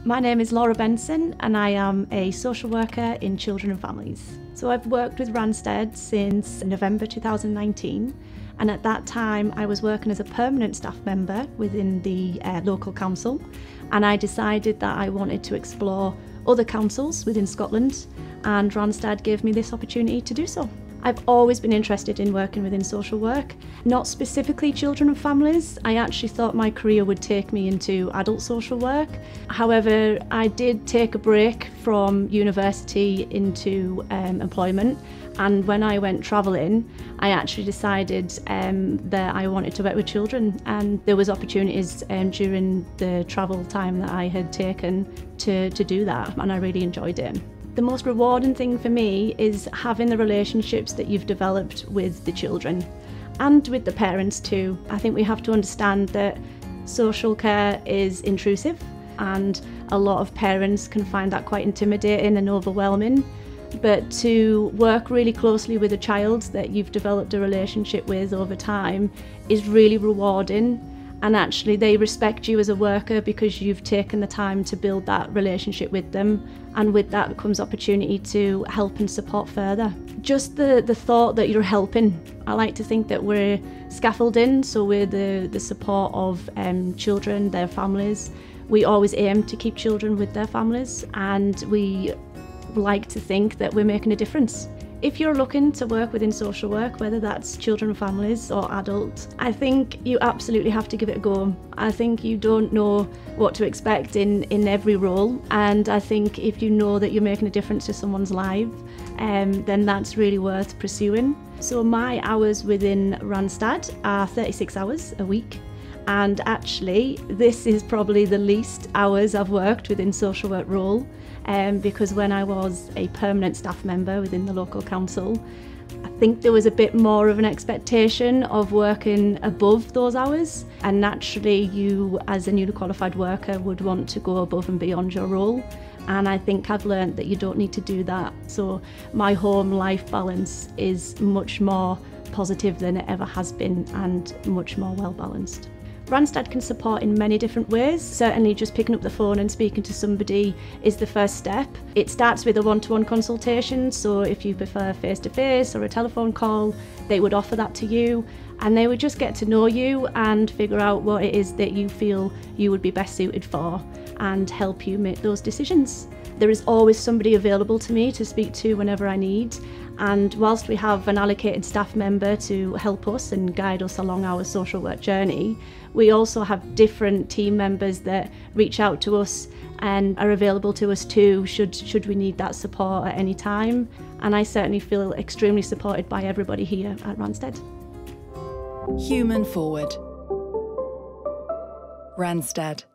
My name is Laura Benson and I am a social worker in children and families. So I've worked with Randstad since November 2019, and at that time I was working as a permanent staff member within the local council, and I decided that I wanted to explore other councils within Scotland, and Randstad gave me this opportunity to do so. I've always been interested in working within social work, not specifically children and families. I actually thought my career would take me into adult social work. However, I did take a break from university into employment, and when I went travelling, I actually decided that I wanted to work with children, and there was opportunities during the travel time that I had taken to do that, and I really enjoyed it. The most rewarding thing for me is having the relationships that you've developed with the children and with the parents too. I think we have to understand that social care is intrusive, and a lot of parents can find that quite intimidating and overwhelming. But to work really closely with a child that you've developed a relationship with over time is really rewarding. And actually they respect you as a worker because you've taken the time to build that relationship with them, and with that comes opportunity to help and support further. Just the thought that you're helping. I like to think that we're scaffolding, so we're the support of children, their families. We always aim to keep children with their families, and we like to think that we're making a difference. If you're looking to work within social work, whether that's children and families or adults, I think you absolutely have to give it a go. I think you don't know what to expect in every role, and I think if you know that you're making a difference to someone's life, then that's really worth pursuing. So my hours within Randstad are 36 hours a week, and actually this is probably the least hours I've worked within social work role. Because when I was a permanent staff member within the local council, I think there was a bit more of an expectation of working above those hours, and naturally you as a newly qualified worker would want to go above and beyond your role, and I think I've learned that you don't need to do that. So my home-life balance is much more positive than it ever has been, and much more well-balanced. Randstad can support in many different ways. Certainly just picking up the phone and speaking to somebody is the first step. It starts with a one-to-one consultation, so if you prefer face-to-face or a telephone call, they would offer that to you, and they would just get to know you and figure out what it is that you feel you would be best suited for and help you make those decisions. There is always somebody available to me to speak to whenever I need, and whilst we have an allocated staff member to help us and guide us along our social work journey, we also have different team members that reach out to us and are available to us too should we need that support at any time. And I certainly feel extremely supported by everybody here at Randstad. Human Forward. Randstad.